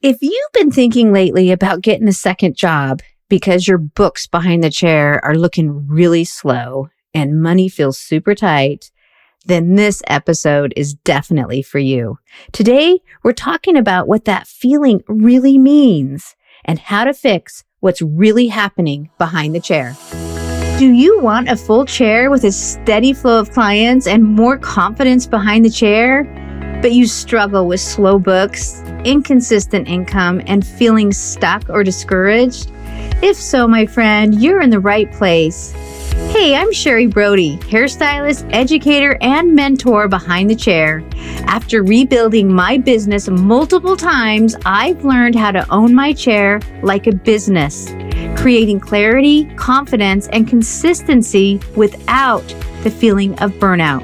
If you've been thinking lately about getting a second job because your books behind the chair are looking really slow and money feels super tight, then this episode is definitely for you. Today, we're talking about what that feeling really means and how to fix what's really happening behind the chair. Do you want a full chair with a steady flow of clients and more confidence behind the chair, but you struggle with slow books, inconsistent income, and feeling stuck or discouraged? If so, my friend, you're in the right place. Hey, I'm Sherry Brody, hairstylist, educator, and mentor behind the chair. After rebuilding my business multiple times, I've learned how to own my chair like a business, creating clarity, confidence, and consistency without the feeling of burnout.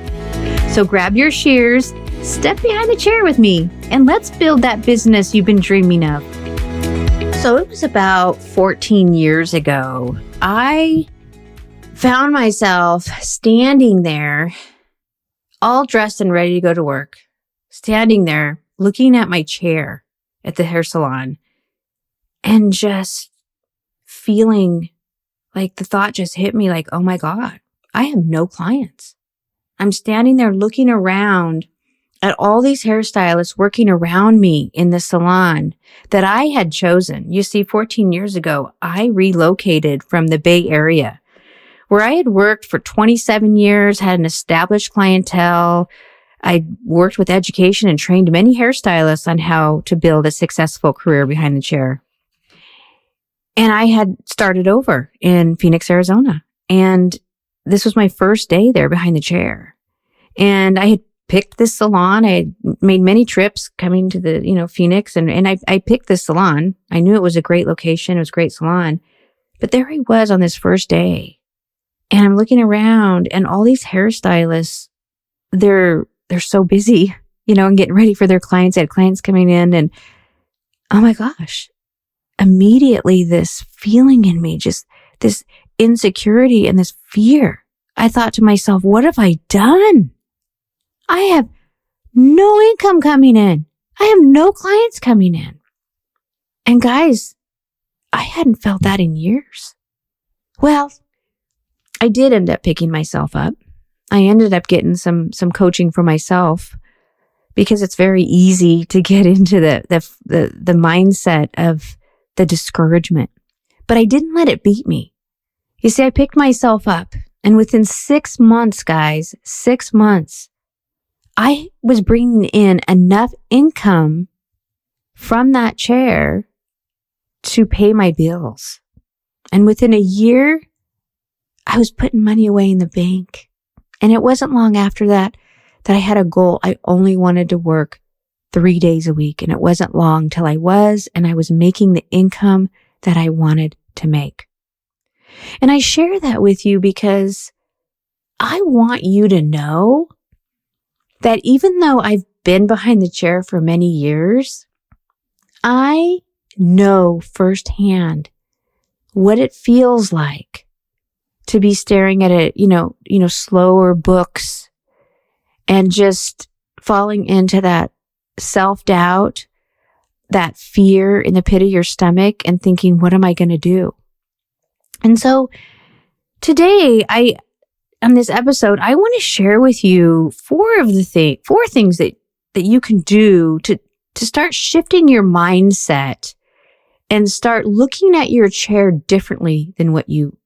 So grab your shears, step behind the chair with me, and let's build that business you've been dreaming of. So it was about 14 years ago. I found myself standing there, all dressed and ready to go to work, standing there looking at my chair at the hair salon and just feeling like the thought just hit me like, oh my God, I have no clients. I'm standing there looking around at all these hairstylists working around me in the salon that I had chosen. You see, 14 years ago, I relocated from the Bay Area, where I had worked for 27 years, had an established clientele. I worked with education and trained many hairstylists on how to build a successful career behind the chair. And I had started over in Phoenix, Arizona. And this was my first day there behind the chair. And I had picked this salon. I had made many trips coming to the, Phoenix, and I picked this salon. I knew it was a great location. It was a great salon. But there I was on this first day. And I'm looking around and all these hairstylists, they're so busy, and getting ready for their clients. They had clients coming in, and oh my gosh, immediately this feeling in me, just this insecurity and this fear. I thought to myself, what have I done? I have no income coming in. I have no clients coming in. And guys, I hadn't felt that in years. Well, I did end up picking myself up. I ended up getting some coaching for myself because it's very easy to get into the mindset of the discouragement. But I didn't let it beat me. You see, I picked myself up, and within 6 months, guys, 6 months, I was bringing in enough income from that chair to pay my bills. And within a year, I was putting money away in the bank. And it wasn't long after that I had a goal. I only wanted to work 3 days a week. And it wasn't long till I was making the income that I wanted to make. And I share that with you because I want you to know that even though I've been behind the chair for many years, I know firsthand what it feels like to be staring at it, slower books and just falling into that self-doubt, that fear in the pit of your stomach and thinking, what am I going to do? And so today, on this episode, I want to share with you four things that you can do to start shifting your mindset and start looking at your chair differently than what you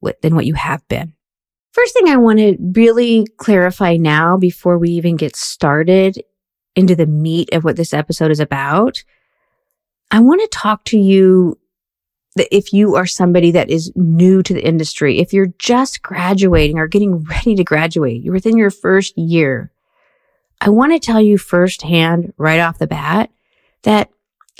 have been. First thing I want to really clarify now before we even get started into the meat of what this episode is about, I want to talk to you that if you are somebody that is new to the industry, if you're just graduating or getting ready to graduate, you're within your first year, I want to tell you firsthand right off the bat that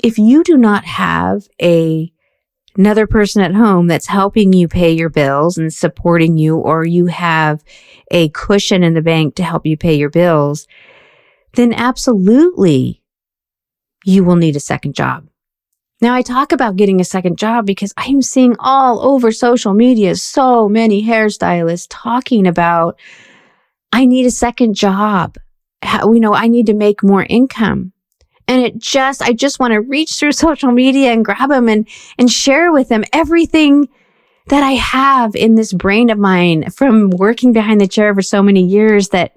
if you do not have another person at home that's helping you pay your bills and supporting you, or you have a cushion in the bank to help you pay your bills, then absolutely you will need a second job. Now, I talk about getting a second job because I'm seeing all over social media so many hairstylists talking about, I need a second job. I need to make more income. And I just want to reach through social media and grab them and share with them everything that I have in this brain of mine from working behind the chair for so many years that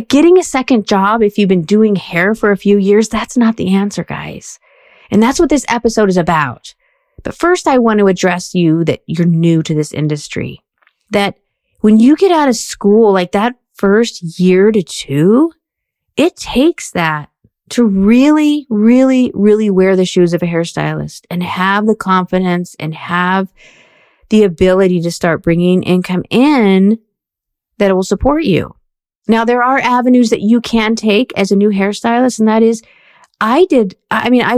getting a second job, if you've been doing hair for a few years, that's not the answer, guys. And that's what this episode is about. But first, I want to address you that you're new to this industry. That when you get out of school, like that first year to two, it takes that to really, really, really wear the shoes of a hairstylist and have the confidence and have the ability to start bringing income in that will support you. Now, there are avenues that you can take as a new hairstylist, and that is, I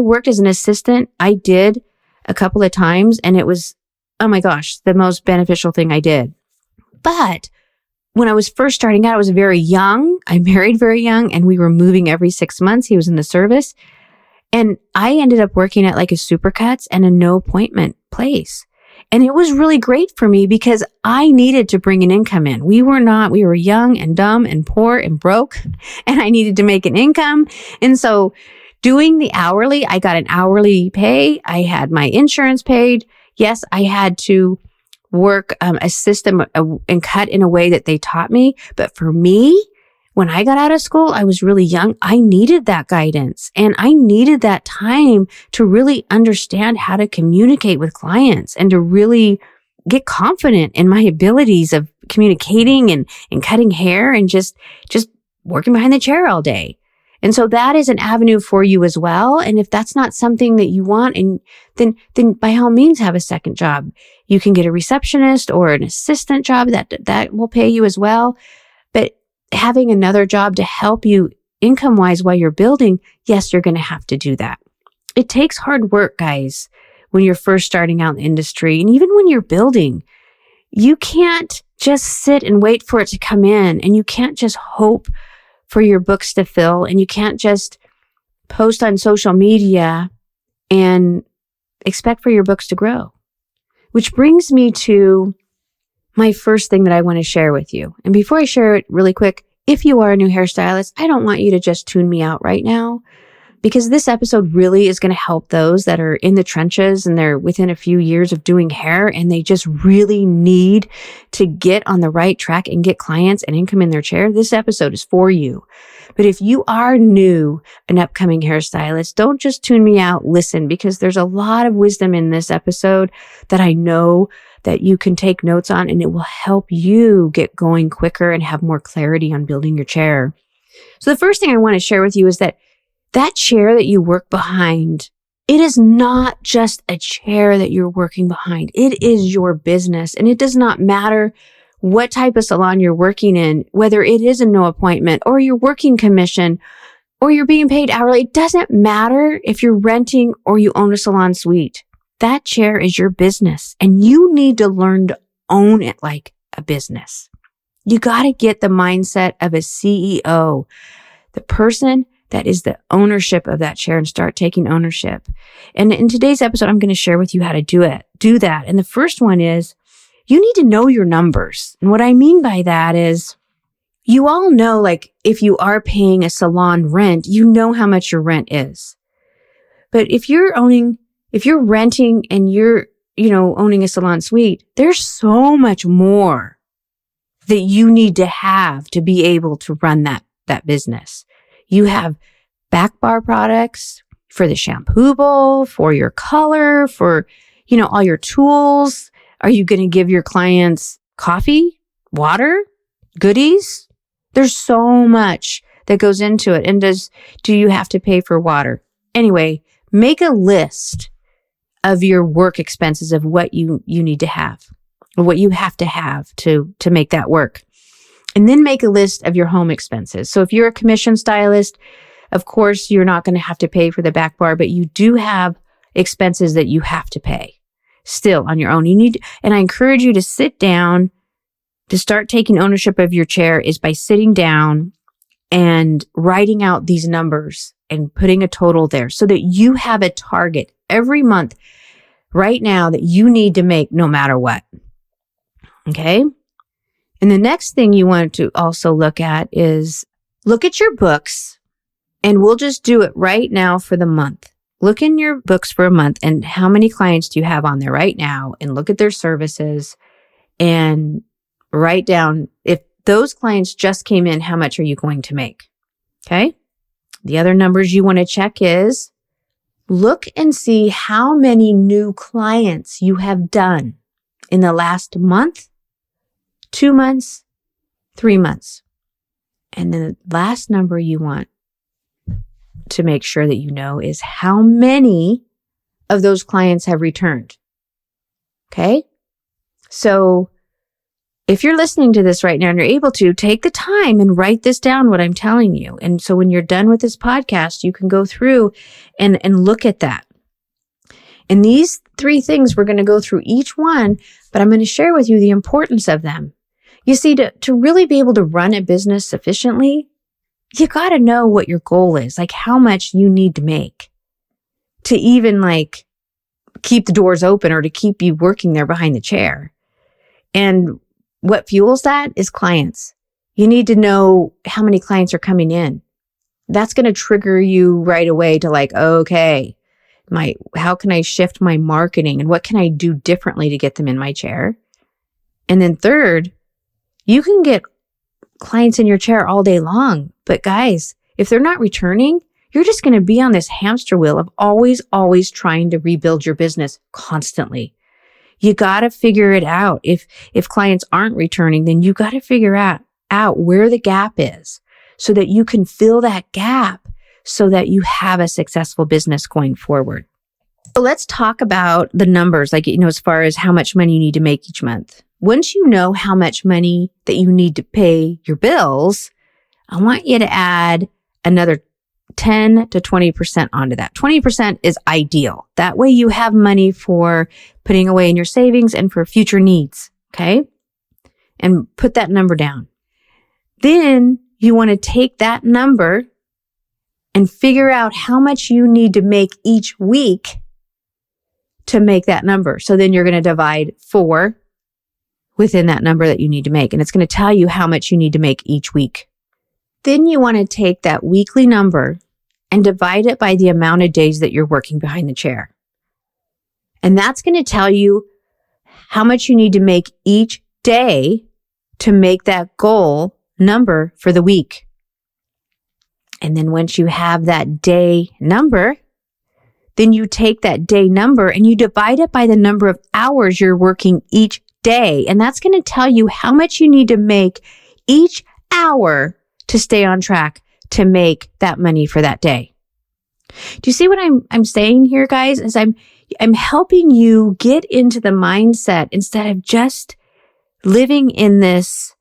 worked as an assistant. I did a couple of times, and it was, oh my gosh, the most beneficial thing I did. But when I was first starting out, I was very young. I married very young, and we were moving every 6 months. He was in the service. And I ended up working at like a Supercuts and a no appointment place. And it was really great for me because I needed to bring an income in. We were young and dumb and poor and broke, and I needed to make an income. And so doing the hourly, I got an hourly pay. I had my insurance paid. Yes, I had to work a system and cut in a way that they taught me. But for me, when I got out of school, I was really young. I needed that guidance and I needed that time to really understand how to communicate with clients and to really get confident in my abilities of communicating and cutting hair and just working behind the chair all day. And so that is an avenue for you as well. And if that's not something that you want, and then by all means have a second job. You can get a receptionist or an assistant job that will pay you as well. But having another job to help you income-wise while you're building, yes, you're going to have to do that. It takes hard work, guys, when you're first starting out in the industry. And even when you're building, you can't just sit and wait for it to come in. And you can't just hope for your books to fill. And you can't just post on social media and expect for your books to grow. Which brings me to my first thing that I want to share with you. And before I share it really quick, if you are a new hairstylist, I don't want you to just tune me out right now, because this episode really is going to help those that are in the trenches and they're within a few years of doing hair and they just really need to get on the right track and get clients and income in their chair. This episode is for you. But if you are new, an upcoming hairstylist, don't just tune me out. Listen, because there's a lot of wisdom in this episode that I know that you can take notes on, and it will help you get going quicker and have more clarity on building your chair. So the first thing I want to share with you is that chair that you work behind, it is not just a chair that you're working behind. It is your business, and it does not matter what type of salon you're working in, whether it is a no appointment or you're working commission or you're being paid hourly. It doesn't matter if you're renting or you own a salon suite. That chair is your business, and you need to learn to own it like a business. You got to get the mindset of a CEO, the person that is the ownership of that chair, and start taking ownership. And in today's episode, I'm going to share with you how to do that. And the first one is you need to know your numbers. And what I mean by that is you all know, like if you are paying a salon rent, you know how much your rent is. But if you're renting and you're, owning a salon suite, there's so much more that you need to have to be able to run that business. You have back bar products for the shampoo bowl, for your color, for, all your tools. Are you going to give your clients coffee, water, goodies? There's so much that goes into it. And do you have to pay for water? Anyway, make a list of your work expenses of what you need to have, or what you have to make that work. And then make a list of your home expenses. So if you're a commission stylist, of course, you're not going to have to pay for the back bar, but you do have expenses that you have to pay still on your own. And I encourage you to sit down. To start taking ownership of your chair is by sitting down and writing out these numbers and putting a total there so that you have a target every month right now that you need to make no matter what. Okay? And the next thing you want to also look at is look at your books And we'll just do it right now for the month. Look in your books for a month and how many clients do you have on there right now, and look at their services and write down, if those clients just came in, how much are you going to make? Okay. The other numbers you want to check is look and see how many new clients you have done in the last month, 2 months, 3 months. And then the last number you want to make sure that you know is how many of those clients have returned. Okay? So if you're listening to this right now and you're able to, take the time and write this down, what I'm telling you. And so when you're done with this podcast, you can go through and look at that. And these 3 things, we're going to go through each one, but I'm going to share with you the importance of them. You see, to really be able to run a business sufficiently, you got to know what your goal is, like how much you need to make to even like keep the doors open or to keep you working there behind the chair. And what fuels that is clients. You need to know how many clients are coming in. That's going to trigger you right away to like, okay, how can I shift my marketing and what can I do differently to get them in my chair? And then third, you can get clients in your chair all day long. But guys, if they're not returning, you're just going to be on this hamster wheel of always trying to rebuild your business constantly. You got to figure it out. If clients aren't returning, then you got to figure out where the gap is so that you can fill that gap so that you have a successful business going forward. So let's talk about the numbers, like, as far as how much money you need to make each month. Once you know how much money that you need to pay your bills, I want you to add another 10 to 20% onto that. 20% is ideal. That way you have money for putting away in your savings and for future needs. Okay. And put that number down. Then you want to take that number and figure out how much you need to make each week to make that number. So then you're going to divide 4 within that number that you need to make. And it's going to tell you how much you need to make each week. Then you want to take that weekly number and divide it by the amount of days that you're working behind the chair. And that's going to tell you how much you need to make each day to make that goal number for the week. And then once you have that day number, then you take that day number and you divide it by the number of hours you're working each day. And that's going to tell you how much you need to make each hour to stay on track to make that money for that day. Do you see what I'm saying here, guys? Is I'm helping you get into the mindset instead of just living in this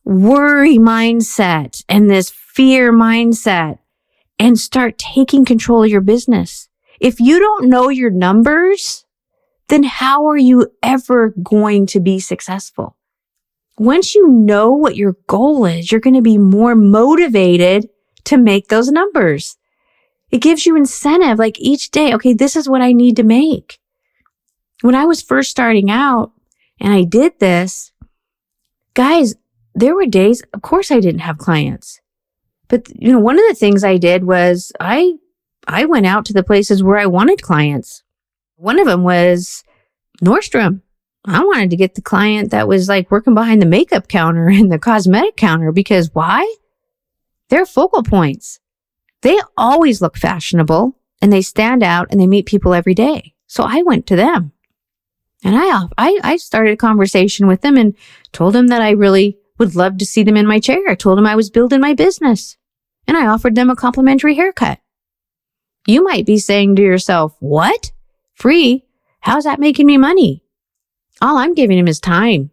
worry mindset and this fear mindset and start taking control of your business. If you don't know your numbers, then how are you ever going to be successful? Once you know what your goal is, you're going to be more motivated to make those numbers. It gives you incentive, like each day, okay, this is what I need to make. When I was first starting out and I did this, guys, there were days, of course I didn't have clients. But, one of the things I did was I went out to the places where I wanted clients. One of them was Nordstrom. I wanted to get the client that was like working behind the makeup counter and the cosmetic counter because why? They're focal points. They always look fashionable and they stand out and they meet people every day. So I went to them and I started a conversation with them and told them that I really would love to see them in my chair. I told them I was building my business and I offered them a complimentary haircut. You might be saying to yourself, what? Free? How's that making me money? All I'm giving him is time.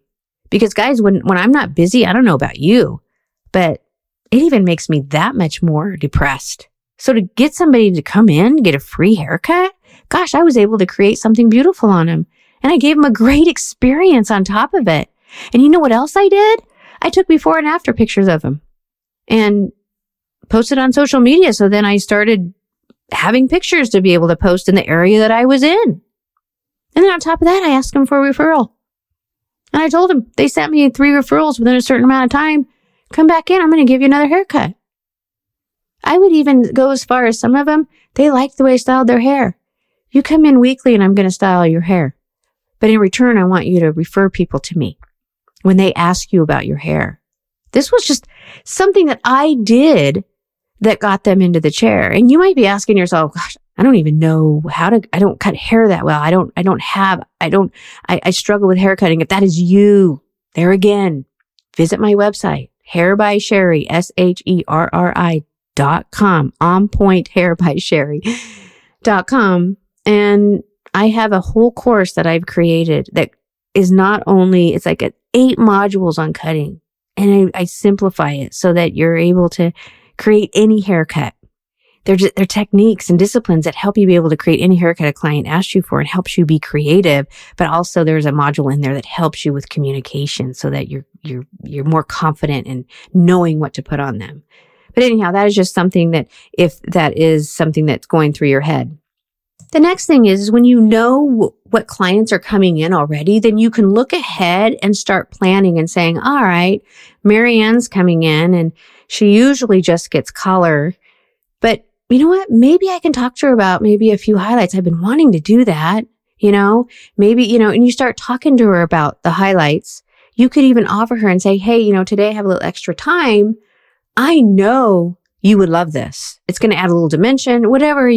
Because guys, when I'm not busy, I don't know about you, but it even makes me that much more depressed. So to get somebody to come in, get a free haircut, gosh, I was able to create something beautiful on him. And I gave him a great experience on top of it. And you know what else I did? I took before and after pictures of him and posted on social media. So then I started having pictures to be able to post in the area that I was in. And then on top of that, I asked him for a referral. And I told him, they sent me 3 referrals within a certain amount of time. Come back in, I'm going to give you another haircut. I would even go as far as some of them, they like the way I styled their hair. You come in weekly and I'm going to style your hair. But in return, I want you to refer people to me when they ask you about your hair. This was just something that I did that got them into the chair. And you might be asking yourself, gosh, I don't even know I don't cut hair that well. I struggle with hair cutting. If that is you, there again, visit my website, Hair by Sherry, SHERRI.com, onpointhairbysherry.com. And I have a whole course that I've created that is not only, it's like 8 modules on cutting. And I simplify it so that you're able to create any haircut. They're techniques and disciplines that help you be able to create any haircut a client asks you for and helps you be creative. But also there's a module in there that helps you with communication so that you're more confident in knowing what to put on them. But anyhow, that is just something that if that is something that's going through your head. The next thing is when you know what clients are coming in already, then you can look ahead and start planning and saying, all right, Marianne's coming in and she usually just gets color. But you know what? Maybe I can talk to her about maybe a few highlights. I've been wanting to do that, maybe, and you start talking to her about the highlights. You could even offer her and say, hey, today I have a little extra time. I know you would love this. It's going to add a little dimension, whatever.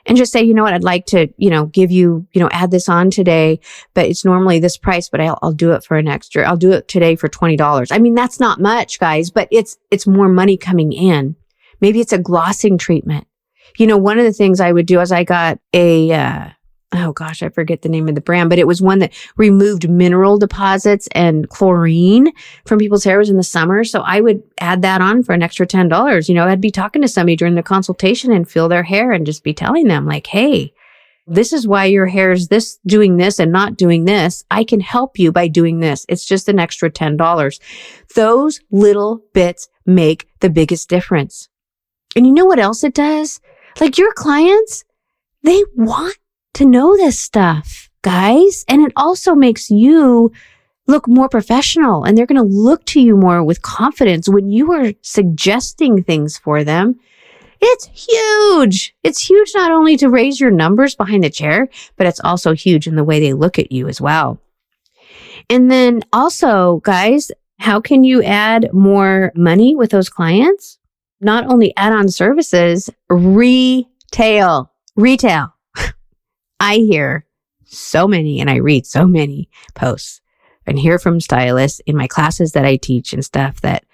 And just say, you know what, I'd like to, give you, add this on today, but it's normally this price, but I'll do it for an extra. I'll do it today for $20. I mean, that's not much, guys, but it's more money coming in. Maybe it's a glossing treatment. One of the things I would do is I got I forget the name of the brand, but it was one that removed mineral deposits and chlorine from people's hairs in the summer. So I would add that on for an extra $10. I'd be talking to somebody during the consultation and feel their hair and just be telling them like, hey, this is why your hair is doing this and not doing this. I can help you by doing this. It's just an extra $10. Those little bits make the biggest difference. And you know what else it does? Like your clients, they want to know this stuff, guys. And it also makes you look more professional and they're going to look to you more with confidence when you are suggesting things for them. It's huge. It's huge not only to raise your numbers behind the chair, but it's also huge in the way they look at you as well. And then also, guys, how can you add more money with those clients? Not only add-on services, retail. I hear so many and I read so many posts and hear from stylists in my classes that I teach and stuff that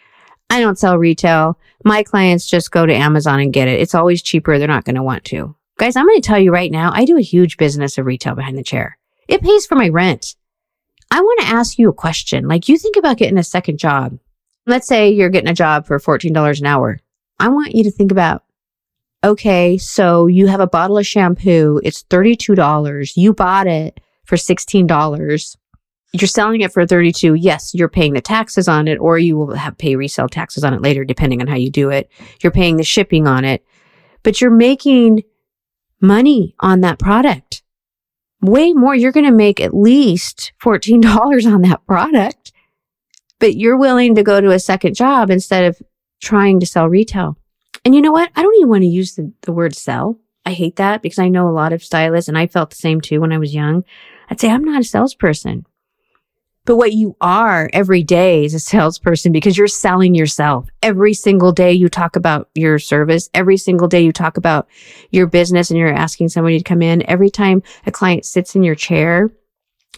I don't sell retail. My clients just go to Amazon and get it. It's always cheaper. They're not going to want to. Guys, I'm going to tell you right now, I do a huge business of retail behind the chair. It pays for my rent. I want to ask you a question. Like you think about getting a second job. Let's say you're getting a job for $14 an hour. I want you to think about, okay, so you have a bottle of shampoo. It's $32. You bought it for $16. You're selling it for $32. Yes, you're paying the taxes on it, or you will pay resale taxes on it later, depending on how you do it. You're paying the shipping on it, but you're making money on that product. Way more. You're going to make at least $14 on that product, but you're willing to go to a second job instead of trying to sell retail. And you know what? I don't even want to use the word sell. I hate that because I know a lot of stylists and I felt the same too when I was young. I'd say I'm not a salesperson. But what you are every day is a salesperson because you're selling yourself. Every single day you talk about your service. Every single day you talk about your business and you're asking somebody to come in. Every time a client sits in your chair,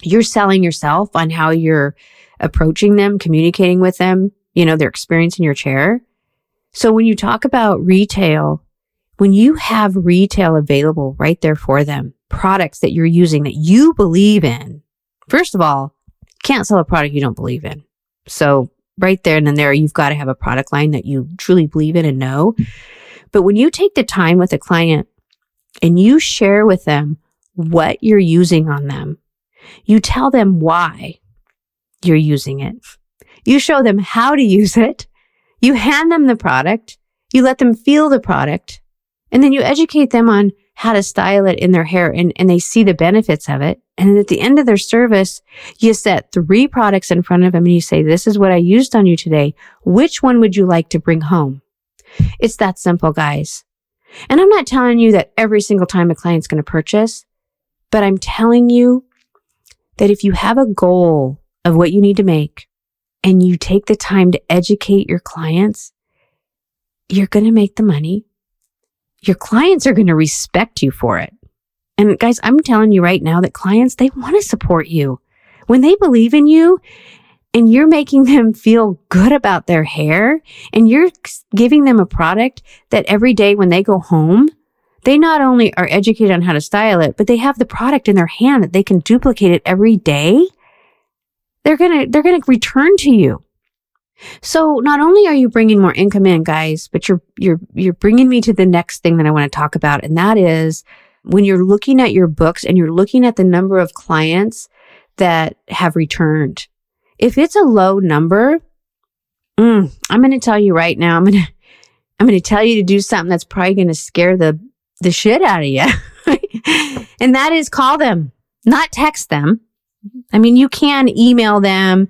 you're selling yourself on how you're approaching them, communicating with them, their experience in your chair. So when you talk about retail, when you have retail available right there for them, products that you're using that you believe in, first of all, you can't sell a product you don't believe in. So right there and then there, you've got to have a product line that you truly believe in and know. But when you take the time with a client and you share with them what you're using on them, you tell them why you're using it. You show them how to use it. You hand them the product, you let them feel the product, and then you educate them on how to style it in their hair and they see the benefits of it. And at the end of their service, you set 3 products in front of them and you say, this is what I used on you today. Which one would you like to bring home? It's that simple, guys. And I'm not telling you that every single time a client's going to purchase, but I'm telling you that if you have a goal of what you need to make and you take the time to educate your clients, you're going to make the money. Your clients are going to respect you for it. And guys, I'm telling you right now that clients, they want to support you. When they believe in you and you're making them feel good about their hair and you're giving them a product that every day when they go home, they not only are educated on how to style it, but they have the product in their hand that they can duplicate it every day. They're going to return to you. So not only are you bringing more income in, guys, but you're bringing me to the next thing that I want to talk about. And that is when you're looking at your books and you're looking at the number of clients that have returned. If it's a low number, I'm going to tell you right now, I'm going to tell you to do something that's probably going to scare the shit out of you. And that is call them, not text them. I mean, you can email them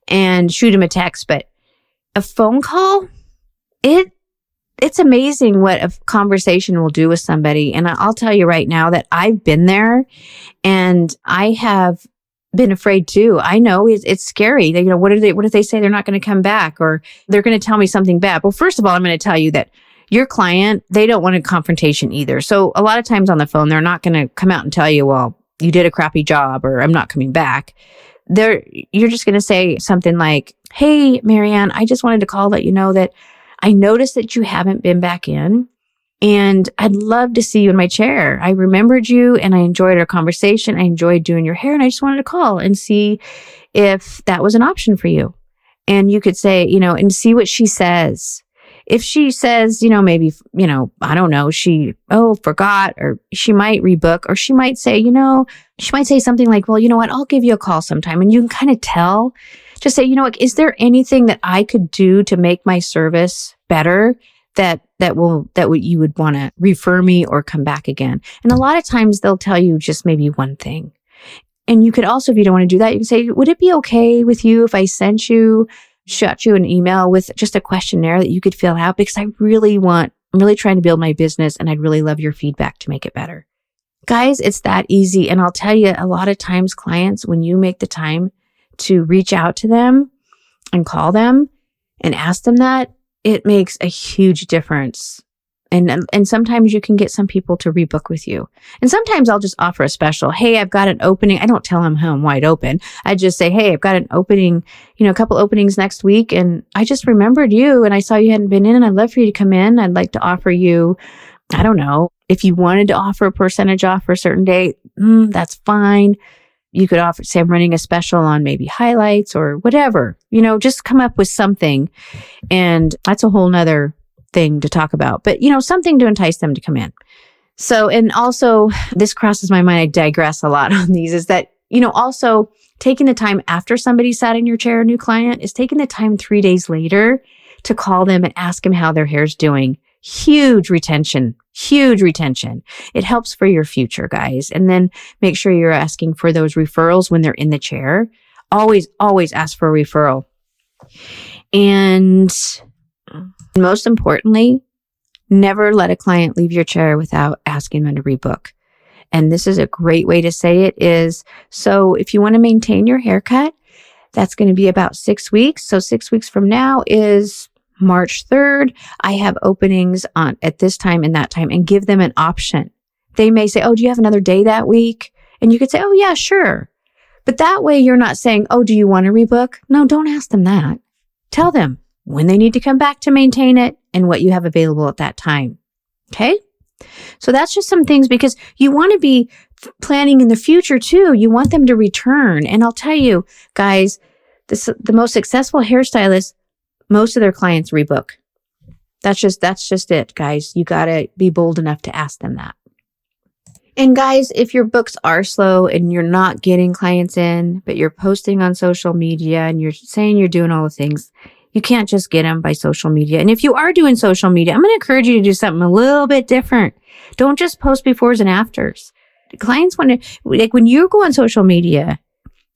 and shoot them a text, but a phone call, it's amazing what a conversation will do with somebody. And I'll tell you right now that I've been there and I have been afraid too. I know it's scary. What if they say they're not going to come back or they're going to tell me something bad? Well, first of all, I'm going to tell you that your client, they don't want a confrontation either. So a lot of times on the phone, they're not going to come out and tell you, well, you did a crappy job or I'm not coming back. You're just going to say something like, hey, Marianne, I just wanted to call, let you know that I noticed that you haven't been back in and I'd love to see you in my chair. I remembered you and I enjoyed our conversation. I enjoyed doing your hair and I just wanted to call and see if that was an option for you. And you could say, and see what she says. If she says, maybe, I don't know, she forgot, or she might rebook, or she might say, she might say something like, well, you know what, I'll give you a call sometime. And you can kind of tell, just say, is there anything that I could do to make my service better that you would want to refer me or come back again? And a lot of times they'll tell you just maybe one thing. And you could also, if you don't want to do that, you can say, would it be okay with you if I shot you an email with just a questionnaire that you could fill out, because I'm really trying to build my business and I'd really love your feedback to make it better. Guys, it's that easy. And I'll tell you, a lot of times clients, when you make the time to reach out to them and call them and ask them that, it makes a huge difference. And sometimes you can get some people to rebook with you. And sometimes I'll just offer a special. Hey, I've got an opening. I don't tell them how I'm wide open. I just say, hey, I've got an opening, a couple openings next week. And I just remembered you and I saw you hadn't been in and I'd love for you to come in. I'd like to offer you, I don't know, if you wanted to offer a percentage off for a certain date, that's fine. You could offer, say I'm running a special on maybe highlights or whatever, just come up with something. And that's a whole nother thing to talk about, but something to entice them to come in. So, and also this crosses my mind, I digress a lot on these, is that, also taking the time after somebody sat in your chair, a new client, is taking the time 3 days later to call them and ask them how their hair's doing. Huge retention. It helps for your future, guys. And then make sure you're asking for those referrals when they're in the chair. Always ask for a referral. And most importantly, never let a client leave your chair without asking them to rebook. And this is a great way to say it is, so if you want to maintain your haircut, that's going to be about 6 weeks. So 6 weeks from now is March 3rd. I have openings on at this time and that time, and give them an option. They may say, oh, do you have another day that week? And you could say, oh yeah, sure. But that way you're not saying, oh, do you want to rebook? No, don't ask them that. Tell them when they need to come back to maintain it and what you have available at that time. Okay? So that's just some things, because you want to be planning in the future too. You want them to return. And I'll tell you, guys, the most successful hairstylists, most of their clients rebook. That's just it, guys. You got to be bold enough to ask them that. And guys, if your books are slow and you're not getting clients in, but you're posting on social media and you're saying you're doing all the things, you can't just get them by social media. And if you are doing social media, I'm going to encourage you to do something a little bit different. Don't just post befores and afters. Clients want to, like when you go on social media,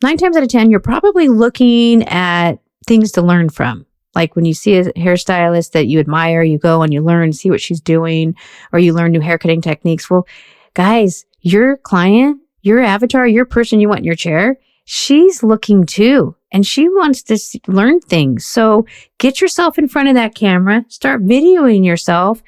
9 times out of 10, you're probably looking at things to learn from. Like when you see a hairstylist that you admire, you go and you learn, see what she's doing, or you learn new haircutting techniques. Well, guys, your client, your avatar, your person you want in your chair, she's looking too. And she wants to learn things. So get yourself in front of that camera, start videoing yourself,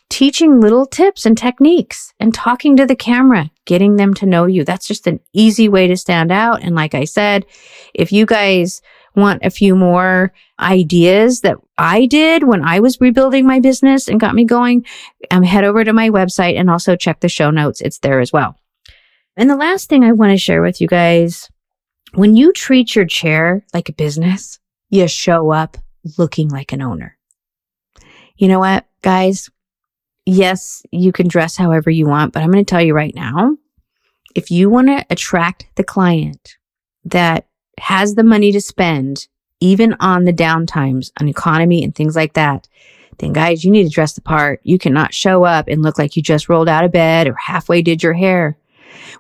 teaching little tips and techniques and talking to the camera, getting them to know you. That's just an easy way to stand out. And like I said, if you guys want a few more ideas that I did when I was rebuilding my business and got me going, head over to my website and also check the show notes. It's there as well. And the last thing I want to share with you guys, when you treat your chair like a business, you show up looking like an owner. You know what, guys? Yes, you can dress however you want, but I'm going to tell you right now, if you want to attract the client that has the money to spend, even on the downtimes, on economy and things like that, then guys, you need to dress the part. You cannot show up and look like you just rolled out of bed or halfway did your hair.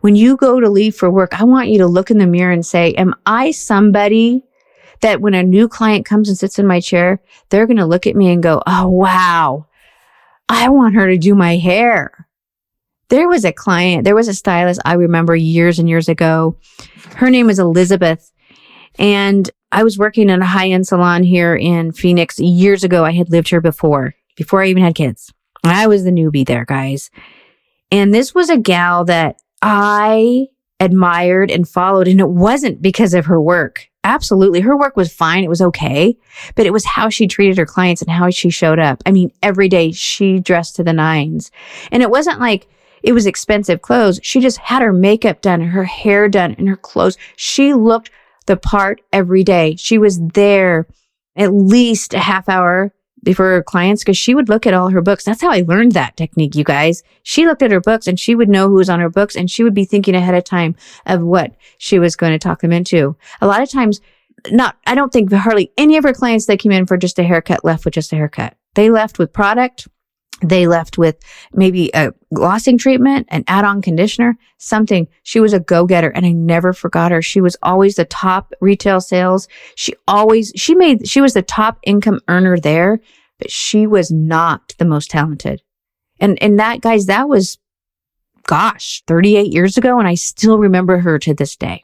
When you go to leave for work, I want you to look in the mirror and say, am I somebody that when a new client comes and sits in my chair, they're going to look at me and go, oh, wow, I want her to do my hair. There was a stylist I remember years and years ago. Her name was Elizabeth. And I was working in a high-end salon here in Phoenix years ago. I had lived here before I even had kids. I was the newbie there, guys. And this was a gal that I admired and followed. And it wasn't because of her work. Absolutely. Her work was fine. It was okay. But it was how she treated her clients and how she showed up. I mean, every day she dressed to the nines. And it wasn't like it was expensive clothes. She just had her makeup done, her hair done, and her clothes. She looked the part every day. She was there at least a half hour before her clients because she would look at all her books. That's how I learned that technique, you guys. She looked at her books and she would know who was on her books and she would be thinking ahead of time of what she was going to talk them into. A lot of times, I don't think hardly any of her clients that came in for just a haircut left with just a haircut. They left with product. They left with maybe a glossing treatment, an add-on conditioner, something. She was a go-getter and I never forgot her. She was always the top retail sales. She was the top income earner there, but she was not the most talented. And that, guys, that was, 38 years ago. And I still remember her to this day.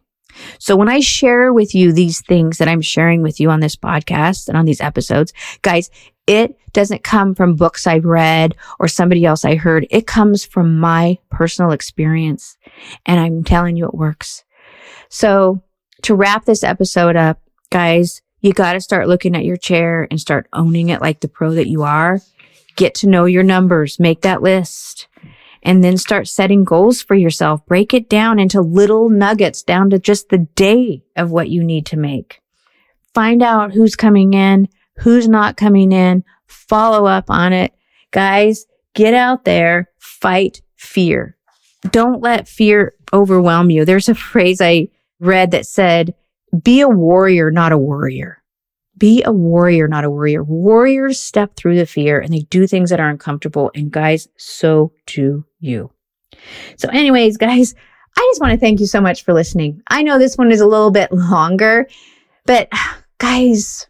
So when I share with you these things that I'm sharing with you on this podcast and on these episodes, guys, it doesn't come from books I've read or somebody else I heard. It comes from my personal experience. And I'm telling you it works. So to wrap this episode up, guys, you got to start looking at your chair and start owning it like the pro that you are. Get to know your numbers, make that list. And then start setting goals for yourself. Break it down into little nuggets down to just the day of what you need to make. Find out who's coming in, who's not coming in. Follow up on it. Guys, get out there, fight fear. Don't let fear overwhelm you. There's a phrase I read that said, be a warrior, not a worrier. Be a warrior, not a worrier. Warriors step through the fear and they do things that are uncomfortable. And guys, so do you. So anyways, guys, I just want to thank you so much for listening. I know this one is a little bit longer, but guys,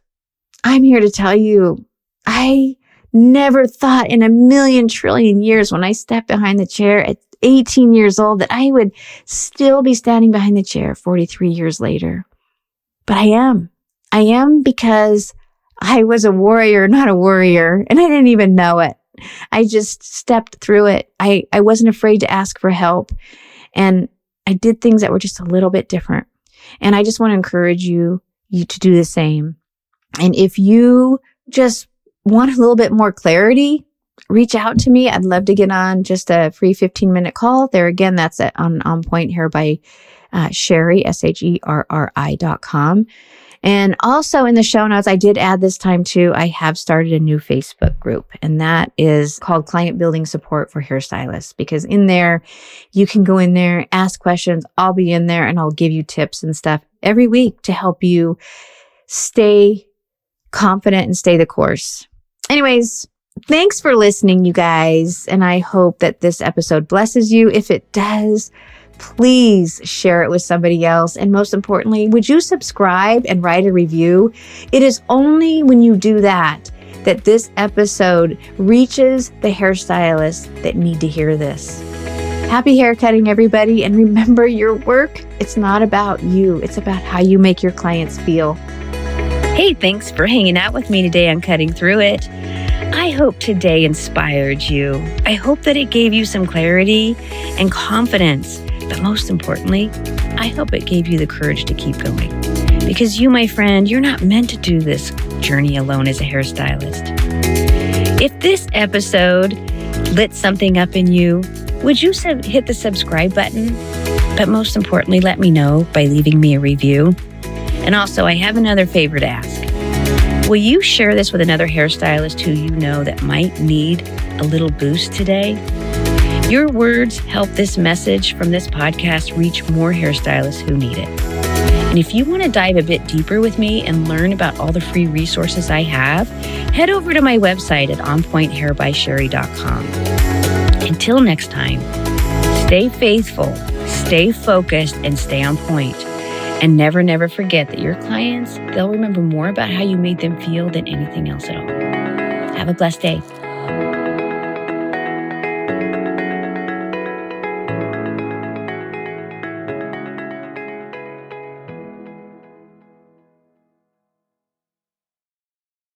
I'm here to tell you, I never thought in a million trillion years when I stepped behind the chair at 18 years old that I would still be standing behind the chair 43 years later. But I am. I am because I was a warrior, not a worrier, and I didn't even know it. I just stepped through it. I wasn't afraid to ask for help, and I did things that were just a little bit different. And I just want to encourage you to do the same. And if you just want a little bit more clarity, reach out to me. I'd love to get on just a free 15-minute call. There again, that's on Point Hair by Sherry, SHERRI.com. And also in the show notes, I did add this time too, I have started a new Facebook group, and that is called Client Building Support for Hairstylists, because in there, you can go in there, ask questions. I'll be in there and I'll give you tips and stuff every week to help you stay confident and stay the course. Anyways, thanks for listening, you guys. And I hope that this episode blesses you. If it does, Please share it with somebody else. And most importantly, would you subscribe and write a review? It is only when you do that that this episode reaches the hairstylists that need to hear this. Happy haircutting, everybody. And remember, your work, it's not about you. It's about how you make your clients feel. Hey, thanks for hanging out with me today on Cutting Through It. I hope today inspired you. I hope that it gave you some clarity and confidence. But most importantly, I hope it gave you the courage to keep going. Because you, my friend, you're not meant to do this journey alone as a hairstylist. If this episode lit something up in you, would you hit the subscribe button? But most importantly, let me know by leaving me a review. And also, I have another favor to ask. Will you share this with another hairstylist who you know that might need a little boost today? Your words help this message from this podcast reach more hairstylists who need it. And if you want to dive a bit deeper with me and learn about all the free resources I have, head over to my website at onpointhairbysherry.com. Until next time, stay faithful, stay focused, and stay on point. And never, never forget that your clients, they'll remember more about how you made them feel than anything else at all. Have a blessed day.